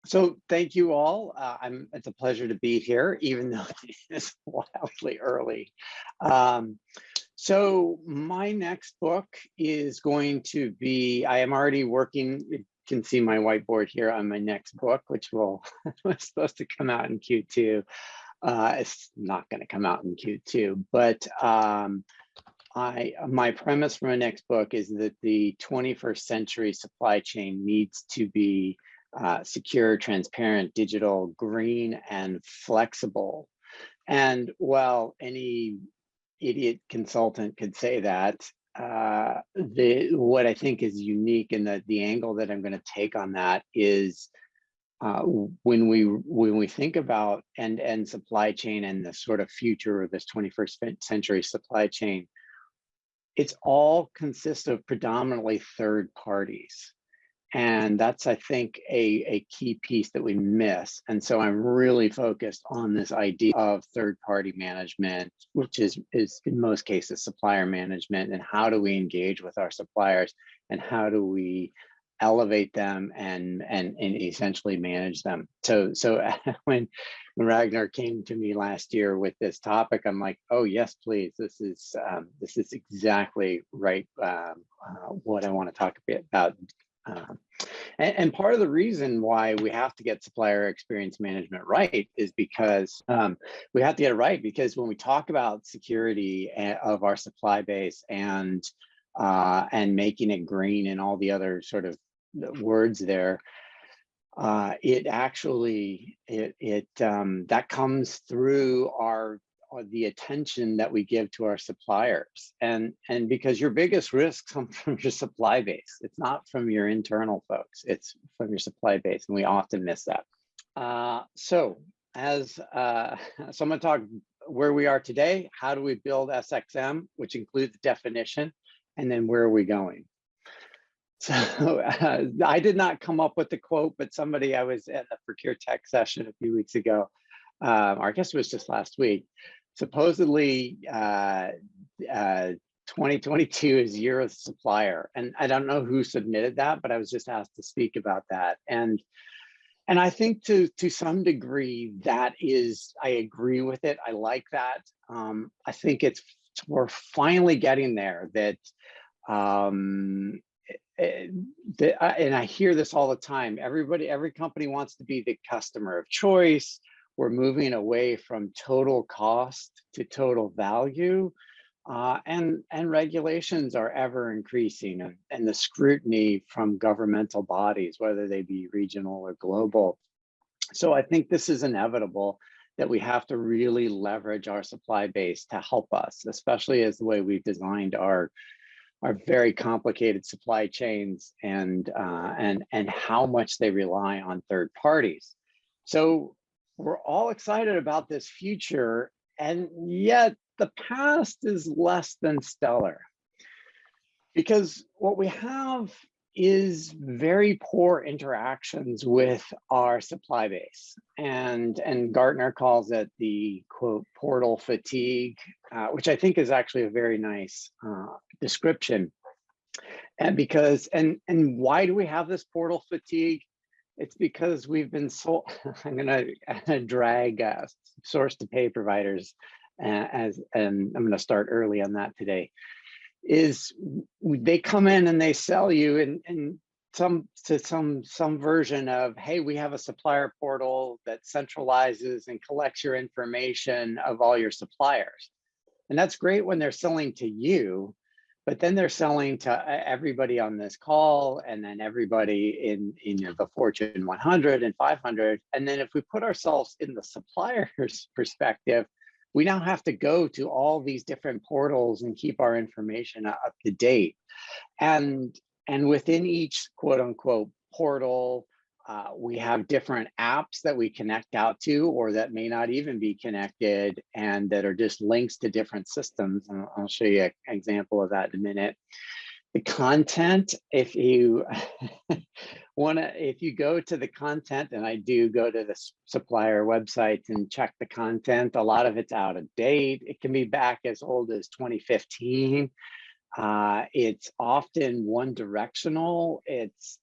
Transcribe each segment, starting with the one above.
So thank you all. It's a pleasure to be here, even though it's wildly early. Um, so my next book is going to be, I am already working, you can see my whiteboard here on my next book, which will was supposed to come out in Q2. It's not going to come out in Q2, but my premise for my next book is that the 21st century supply chain needs to be secure, transparent, digital, green, and flexible. And while any idiot consultant could say that, what I think is unique and the angle that I'm going to take on that is when we think about end-to-end supply chain and the sort of future of this 21st century supply chain, it's all consists of predominantly third parties. And that's, I think, a key piece that we miss. And so I'm really focused on this idea of third-party management, which is in most cases supplier management, and how do we engage with our suppliers, and how do we elevate them and essentially manage them. So when Ragnar came to me last year with this topic, I'm like, oh yes, please. This is exactly right. What I want to talk a bit about. And part of the reason why we have to get supplier experience management right is because we have to get it right, because when we talk about security of our supply base and making it green and all the other sort of words there, it actually that comes through the attention that we give to our suppliers, and because your biggest risks come from your supply base. It's not from your internal folks, it's from your supply base, and we often miss that. So I'm going to talk where we are today, how do we build SXM, which includes definition, and then where are we going. So I did not come up with the quote, but somebody, I was at the Procure Tech session a few weeks ago, or I guess it was just last week. Supposedly 2022 is year of the supplier. And I don't know who submitted that, but I was just asked to speak about that. And I think to some degree that is, I agree with it. I like that. I think we're finally getting there, that and I hear this all the time. Every company wants to be the customer of choice. We're moving away from total cost to total value, and regulations are ever increasing, and the scrutiny from governmental bodies, whether they be regional or global. So I think this is inevitable, that we have to really leverage our supply base to help us, especially as the way we've designed our very complicated supply chains and how much they rely on third parties. So we're all excited about this future, and yet the past is less than stellar, because what we have is very poor interactions with our supply base, and Gartner calls it the quote portal fatigue, which I think is actually a very nice description. And because why do we have this portal fatigue? It's because we've been sold. I'm gonna drag source to pay providers and I'm gonna start early on that today. Is they come in and they sell you in some version of, hey, we have a supplier portal that centralizes and collects your information of all your suppliers. And that's great when they're selling to you, but then they're selling to everybody on this call, and then everybody in the Fortune 100 and 500. And then if we put ourselves in the supplier's perspective, we now have to go to all these different portals and keep our information up to date. And within each quote unquote portal, we have different apps that we connect out to, or that may not even be connected, and that are just links to different systems. And I'll show you an example of that in a minute. The content, if you if you go to the content, and I do go to the supplier websites and check the content, a lot of it's out of date. It can be back as old as 2015. It's often one directional. It's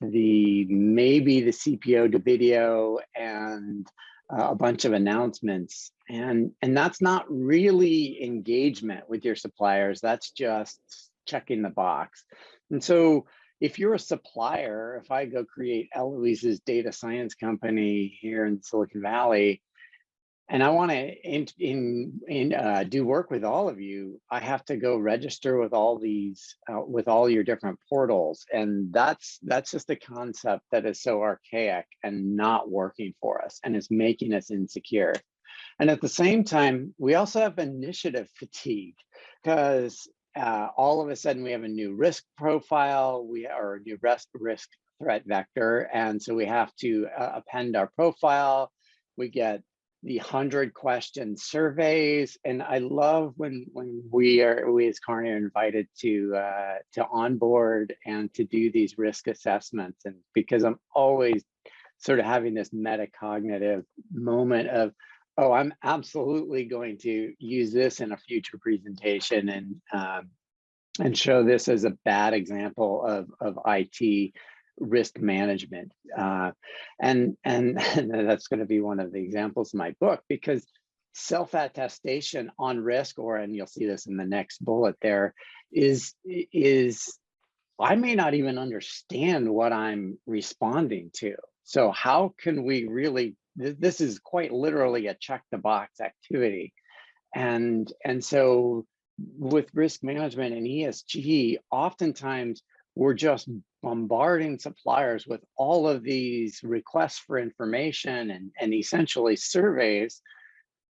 the maybe the CPO to video and a bunch of announcements, and that's not really engagement with your suppliers. That's just checking the box. And so if you're a supplier, if I go create Elouise's data science company here in Silicon Valley, and I want to do work with all of you, I have to go register with all these, with all your different portals, and that's just a concept that is so archaic and not working for us, and is making us insecure. And at the same time, we also have initiative fatigue, because all of a sudden we have a new risk profile, we are a new risk threat vector, and so we have to append our profile. We get the 100-question surveys, and I love when we as Kearney are invited to onboard and to do these risk assessments, and because I'm always sort of having this metacognitive moment of, oh, I'm absolutely going to use this in a future presentation and show this as a bad example of IT risk management, and that's going to be one of the examples in my book, because self-attestation on risk, and you'll see this in the next bullet there, is I may not even understand what I'm responding to. So how can we really, this is quite literally a check the box activity, and so with risk management and ESG, oftentimes we're just bombarding suppliers with all of these requests for information and essentially surveys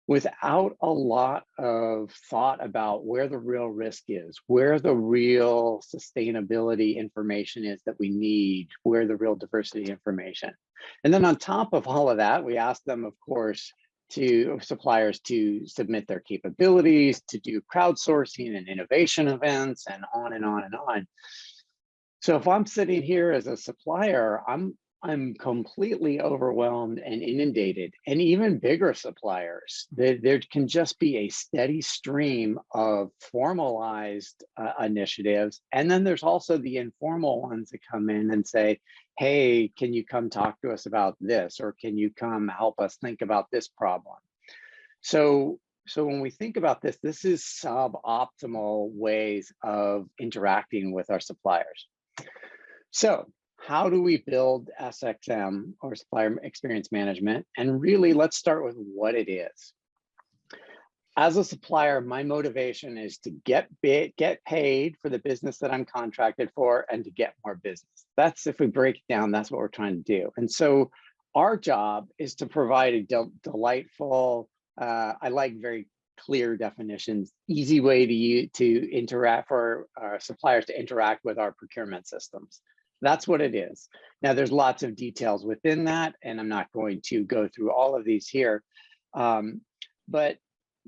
without a lot of thought about where the real risk is, where the real sustainability information is that we need, where the real diversity information. And then on top of all of that, we ask them, of course, to suppliers to submit their capabilities, to do crowdsourcing and innovation events, and on and on and on. So if I'm sitting here as a supplier, I'm completely overwhelmed and inundated, and even bigger suppliers. There can just be a steady stream of formalized initiatives. And then there's also the informal ones that come in and say, hey, can you come talk to us about this? Or can you come help us think about this problem? So when we think about this, this is suboptimal ways of interacting with our suppliers. So how do we build SXM, or Supplier Experience Management? And really, let's start with what it is. As a supplier, my motivation is to get paid for the business that I'm contracted for and to get more business. That's, if we break it down, that's what we're trying to do. And so our job is to provide a delightful, I like very clear definitions, easy way to interact, for our suppliers to interact with our procurement systems. That's what it is. Now, there's lots of details within that, and I'm not going to go through all of these here. But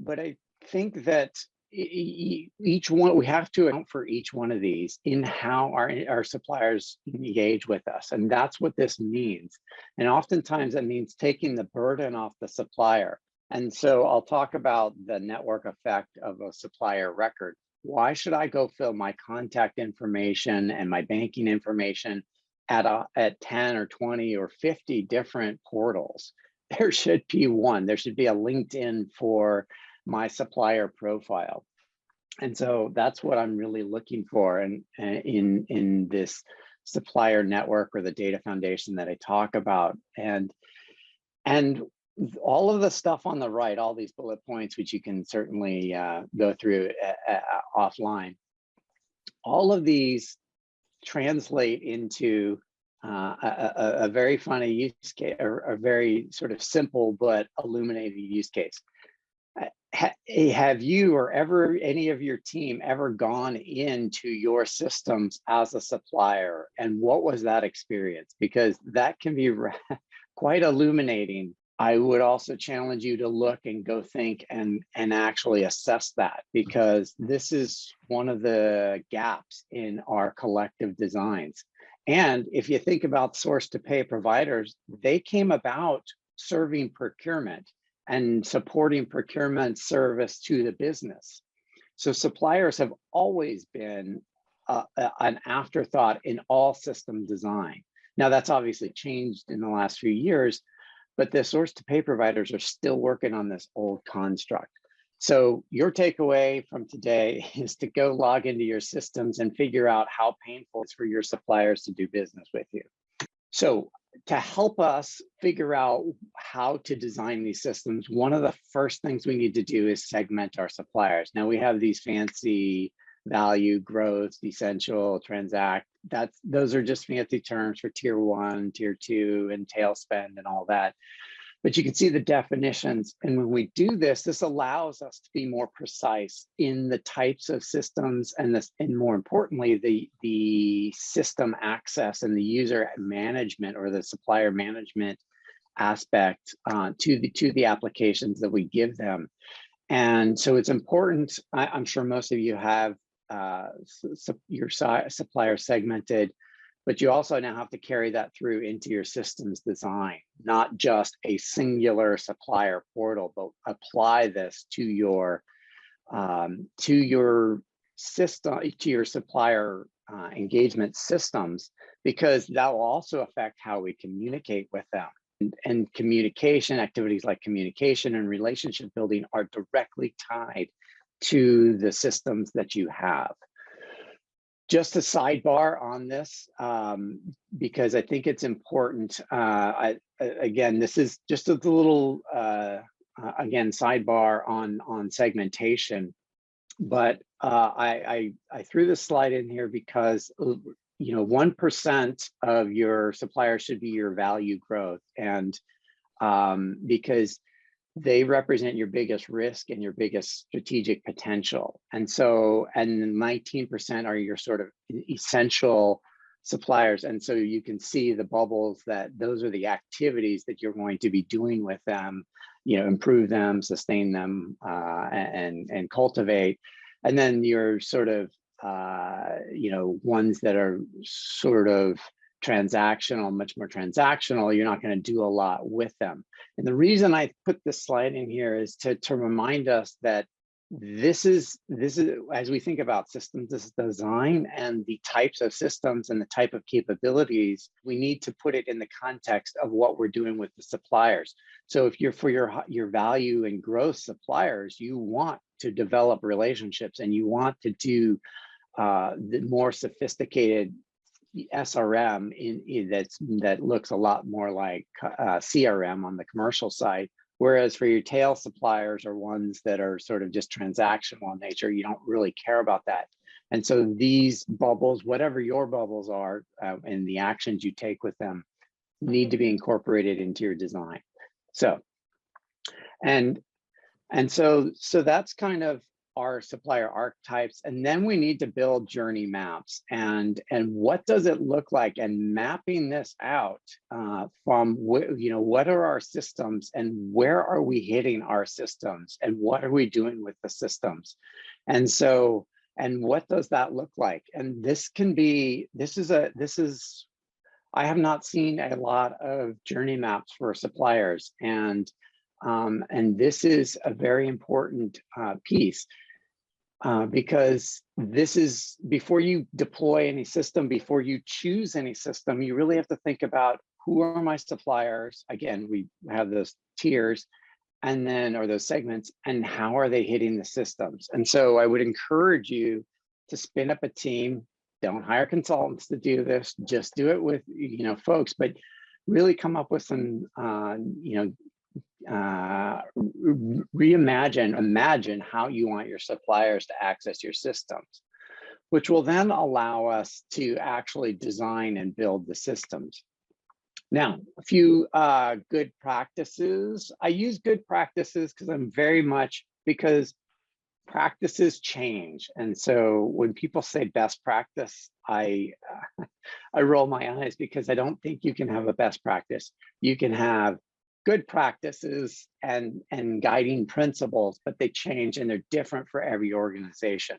I think that each one, we have to account for each one of these in how our suppliers engage with us. And that's what this means. And oftentimes that means taking the burden off the supplier. And so I'll talk about the network effect of a supplier record. Why should I go fill my contact information and my banking information at 10 or 20 or 50 different portals? There should be one. There should be a LinkedIn for my supplier profile. And so that's what I'm really looking for in this supplier network, or the data foundation that I talk about. And all of the stuff on the right, all these bullet points, which you can certainly go through offline, all of these translate into a very funny use case, or a very sort of simple but illuminating use case. Have you, or any of your team, ever gone into your systems as a supplier? And what was that experience? Because that can be quite illuminating. I would also challenge you to look and go think and actually assess that, because this is one of the gaps in our collective designs. And if you think about source to pay providers, they came about serving procurement and supporting procurement service to the business. So suppliers have always been an afterthought in all system design. Now that's obviously changed in the last few years, but the source to pay providers are still working on this old construct. So your takeaway from today is to go log into your systems and figure out how painful it's for your suppliers to do business with you. So to help us figure out how to design these systems, one of the first things we need to do is segment our suppliers. Now we have these fancy value, growth, essential, transact. Those are just fancy terms for tier 1, tier 2, and tail spend and all that. But you can see the definitions. And when we do this, this allows us to be more precise in the types of systems and more importantly, the system access and the user management or the supplier management aspect to the applications that we give them. And so it's important. I'm sure most of you have your supplier segmented, but you also now have to carry that through into your systems design, not just a singular supplier portal, but apply this to your system, to your supplier engagement systems, because that will also affect how we communicate with them. And communication activities like communication and relationship building are directly tied to the systems that you have. Just a sidebar on this, because I think it's important. Again, this is just a little, again, sidebar on segmentation, but I threw this slide in here because 1% of your suppliers should be your value growth, and because they represent your biggest risk and your biggest strategic potential. And so, and 19% are your sort of essential suppliers. And so you can see the bubbles that those are the activities that you're going to be doing with them, improve them, sustain them, and cultivate. And then your sort of, ones that are sort of transactional, much more transactional, you're not going to do a lot with them. And the reason I put this slide in here is to remind us that this is as we think about systems design and the types of systems and the type of capabilities, we need to put it in the context of what we're doing with the suppliers. So if you're for your value and growth suppliers, you want to develop relationships and you want to do the more sophisticated SRM that looks a lot more like CRM on the commercial side, whereas for your tail suppliers or ones that are sort of just transactional in nature, you don't really care about that. And so these bubbles, whatever your bubbles are, and the actions you take with them, need to be incorporated into your design. So, and so that's kind of our supplier archetypes. And then we need to build journey maps, and what does it look like, and mapping this out from what are our systems and where are we hitting our systems and what are we doing with the systems. And so, and what does that look like? And this can be, I have not seen a lot of journey maps for suppliers, and this is a very important piece. Because this is, before you deploy any system, before you choose any system, you really have to think about who are my suppliers. Again, we have those tiers, and then, or those segments, and how are they hitting the systems? And so I would encourage you to spin up a team. Don't hire consultants to do this, just do it with folks, but really come up with some imagine how you want your suppliers to access your systems, which will then allow us to actually design and build the systems. Now, a few good practices. I use good practices because practices change. And so when people say best practice, I roll my eyes, because I don't think you can have a best practice. You can have good practices and guiding principles, but they change and they're different for every organization.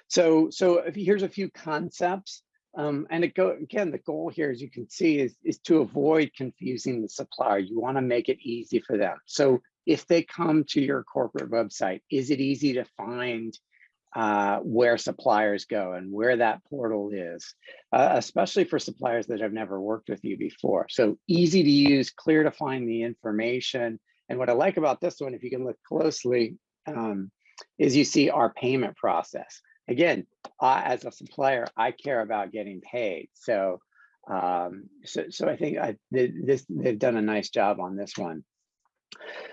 So here's a few concepts. And again, the goal here, as you can see, is to avoid confusing the supplier. You want to make it easy for them. So if they come to your corporate website, is it easy to find where suppliers go and where that portal is, especially for suppliers that have never worked with you before. So easy to use, clear to find the information. And what I like about this one, if you can look closely, is you see our payment process. Again, as a supplier, I care about getting paid. So I think they've done a nice job on this one.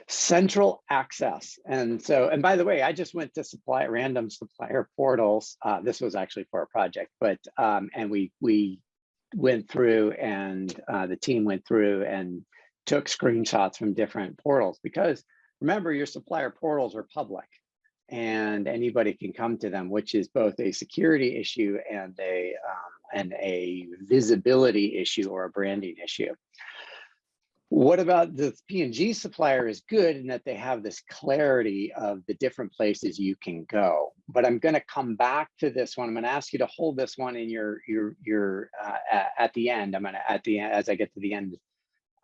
Central access. And by the way, I just went to random supplier portals. This was actually for a project, but and we went through, and the team went through and took screenshots from different portals, because remember, your supplier portals are public and anybody can come to them, which is both a security issue and a visibility issue or a branding issue. What about the P&G supplier is good in that they have this clarity of the different places you can go. But I'm going to come back to this one. I'm going to ask you to hold this one in your at the end. I'm going to as I get to the end.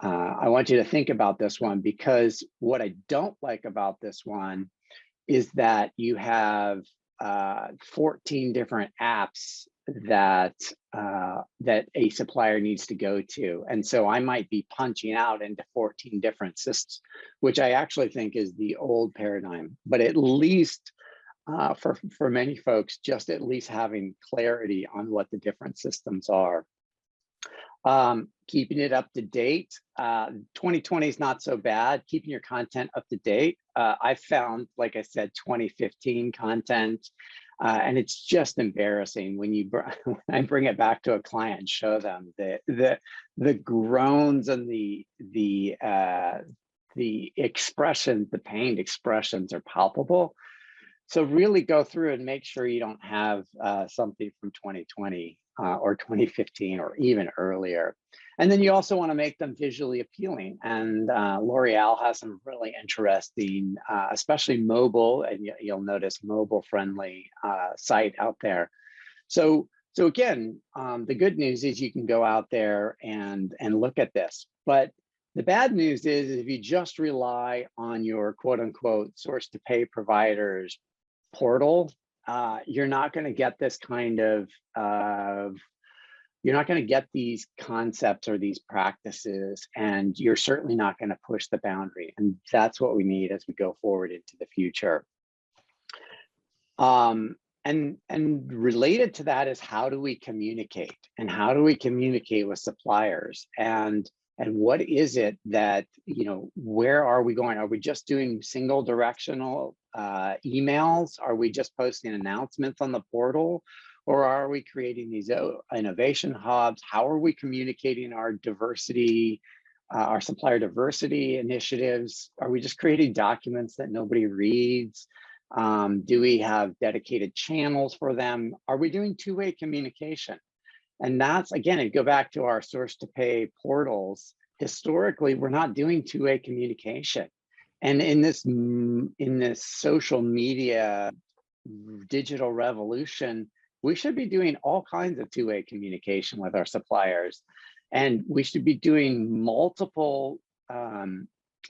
I want you to think about this one, because what I don't like about this one is that you have 14 different apps that a supplier needs to go to. And so I might be punching out into 14 different systems, which I actually think is the old paradigm. But at least for many folks, just at least having clarity on what the different systems are. Keeping it up to date. 2020 is not so bad. Keeping your content up to date. I found, like I said, 2015 content, and it's just embarrassing when when I bring it back to a client and show them the groans and the expressions, the pained expressions are palpable. So really go through and make sure you don't have something from 2020 or 2015 or even earlier. And then you also want to make them visually appealing. And L'Oreal has some really interesting, especially mobile, and you'll notice mobile-friendly site out there. So again, the good news is you can go out there and look at this. But the bad news is if you just rely on your quote-unquote source-to-pay providers portal, you're not going to get this kind of you're not going to get these concepts or these practices, and you're certainly not going to push the boundary. And that's what we need as we go forward into the future. And related to that is, how do we communicate, and how do we communicate with suppliers, and what is it that, where are we going? Are we just doing single directional emails? Are we just posting announcements on the portal? Or are we creating these innovation hubs? How are we communicating our diversity, our supplier diversity initiatives? Are we just creating documents that nobody reads? Do we have dedicated channels for them? Are we doing two-way communication? And that's, again, if you go back to our source-to-pay portals, historically, we're not doing two-way communication. And in this social media digital revolution, we should be doing all kinds of two-way communication with our suppliers. And we should be doing multiple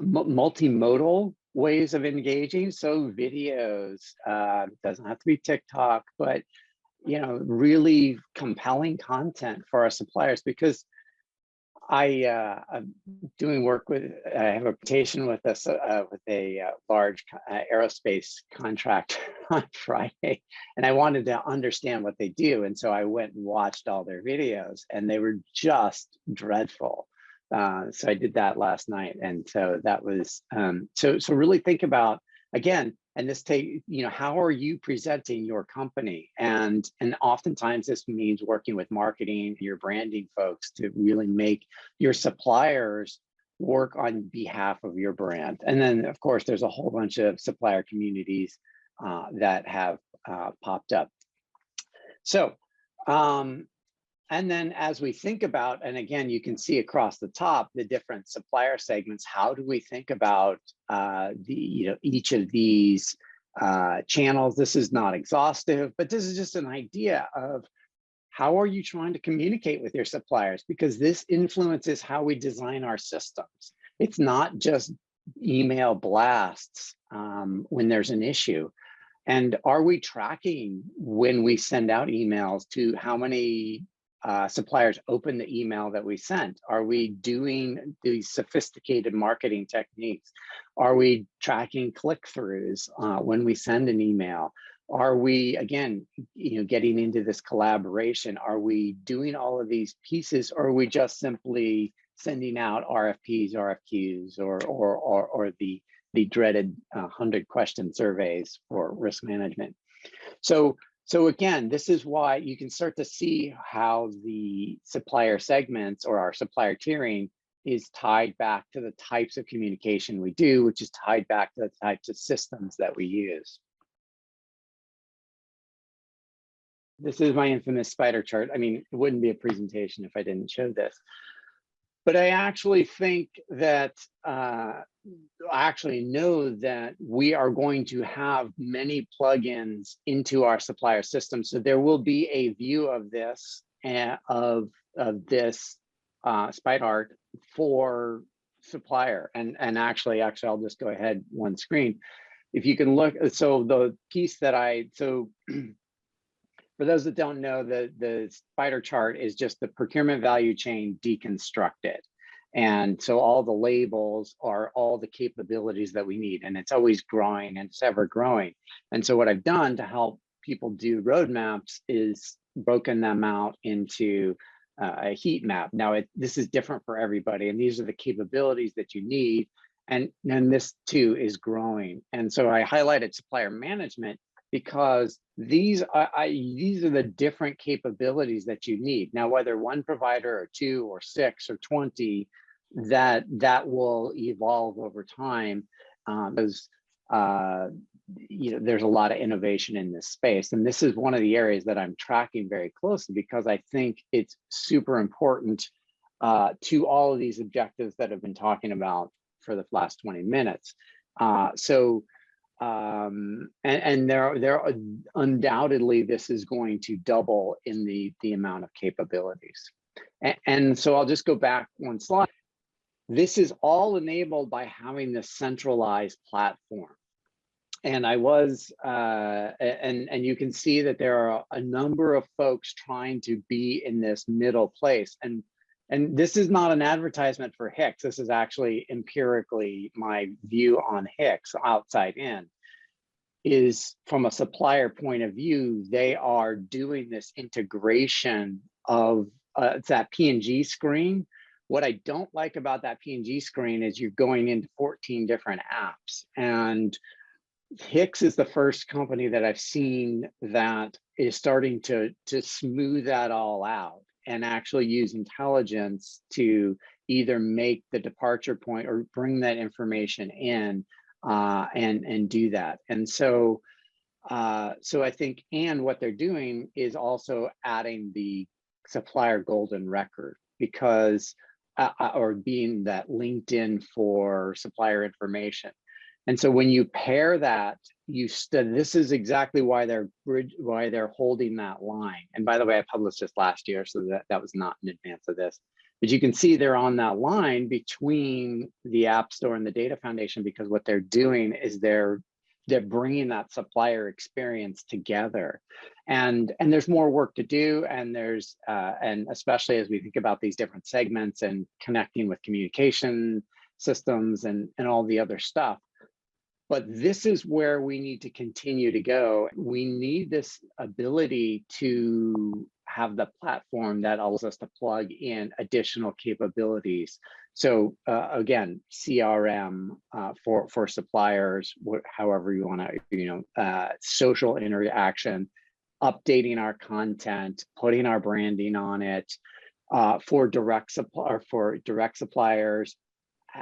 multimodal ways of engaging. So videos, doesn't have to be TikTok, but really compelling content for our suppliers, because I'm doing work with, I have a presentation with a large aerospace contract on Friday, and I wanted to understand what they do. And so I went and watched all their videos, and they were just dreadful. So I did that last night. And so that was, so really think about, again, and this how are you presenting your company? And oftentimes this means working with marketing, your branding folks, to really make your suppliers work on behalf of your brand. And then, of course, there's a whole bunch of supplier communities that have popped up. So, and then as we think about, and again, you can see across the top, the different supplier segments, how do we think about each of these channels? This is not exhaustive, but this is just an idea of how are you trying to communicate with your suppliers, because this influences how we design our systems. It's not just email blasts when there's an issue. And are we tracking when we send out emails to how many suppliers open the email that we sent? Are we doing these sophisticated marketing techniques? Are we tracking click-throughs when we send an email? Are we, again, getting into this collaboration? Are we doing all of these pieces, or are we just simply sending out RFPs, RFQs, or the dreaded 100-question surveys for risk management? So again, this is why you can start to see how the supplier segments or our supplier tiering is tied back to the types of communication we do, which is tied back to the types of systems that we use. This is my infamous spider chart. I mean, it wouldn't be a presentation if I didn't show this. But I actually think that, I actually know that we are going to have many plugins into our supplier system. So there will be a view of this, of this spider art for supplier. And actually, I'll just go ahead one screen. If you can look, so the piece that for those that don't know, the spider chart is just the procurement value chain deconstructed. And so all the labels are all the capabilities that we need, and it's always growing and it's ever growing. And so what I've done to help people do roadmaps is broken them out into a heat map. Now, this is different for everybody, and these are the capabilities that you need. And this too is growing. And so I highlighted supplier management because these are the different capabilities that you need. Now, whether one provider or two or 6 or 20, that will evolve over time, because there's a lot of innovation in this space. And this is one of the areas that I'm tracking very closely, because I think it's super important to all of these objectives that I've been talking about for the last 20 minutes. And there are undoubtedly, this is going to double in the amount of capabilities. And so I'll just go back one slide. This is all enabled by having this centralized platform. And and you can see that there are a number of folks trying to be in this middle place. And this is not an advertisement for HICX. This is actually empirically my view on HICX, outside in, is from a supplier point of view, they are doing this integration of it's that P&G screen. What I don't like about that P&G screen is you're going into 14 different apps. And HICX is the first company that I've seen that is starting to smooth that all out and actually use intelligence to either make the departure point or bring that information in and do that. And so I think, and what they're doing is also adding the supplier golden record, because or being that LinkedIn for supplier information. And so when you pair that, this is exactly why they're holding that line. And by the way, I published this last year, so that was not in advance of this. But you can see they're on that line between the App Store and the Data Foundation, because what they're doing is they're bringing that supplier experience together. And there's more work to do, and and especially as we think about these different segments and connecting with communication systems and all the other stuff. But this is where we need to continue to go. We need this ability to have the platform that allows us to plug in additional capabilities. So again, CRM for suppliers, however you want to, social interaction, updating our content, putting our branding on it, for direct suppliers,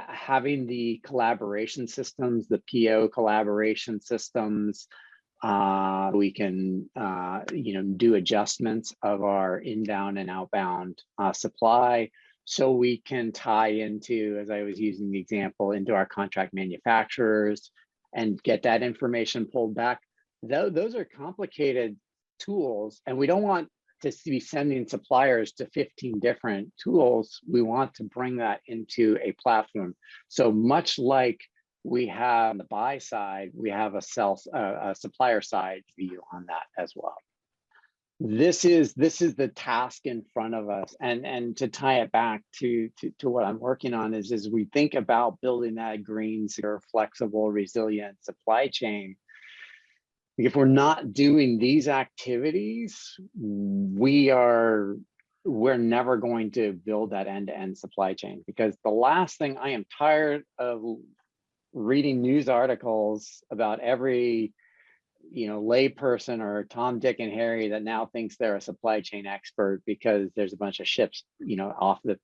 having the collaboration systems, the PO collaboration systems. We can do adjustments of our inbound and outbound supply, so we can tie into, as I was using the example, into our contract manufacturers and get that information pulled back. Those are complicated tools, and we don't want to be sending suppliers to 15 different tools. We want to bring that into a platform. So much like we have on the buy side, we have a supplier side view on that as well. This is the task in front of us, and to tie it back to what I'm working on is we think about building that green, secure, flexible, resilient supply chain. If we're not doing these activities, we're never going to build that end-to-end supply chain, because the last thing, I am tired of reading news articles about every layperson or Tom, Dick, and Harry that now thinks they're a supply chain expert because there's a bunch of ships, off the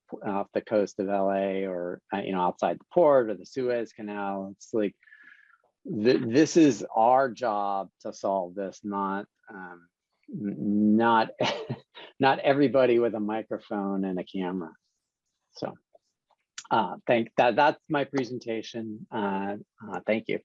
coast of LA, or outside the port or the Suez Canal. It's like this is our job to solve this, not not everybody with a microphone and a camera. So that's my presentation. Thank you.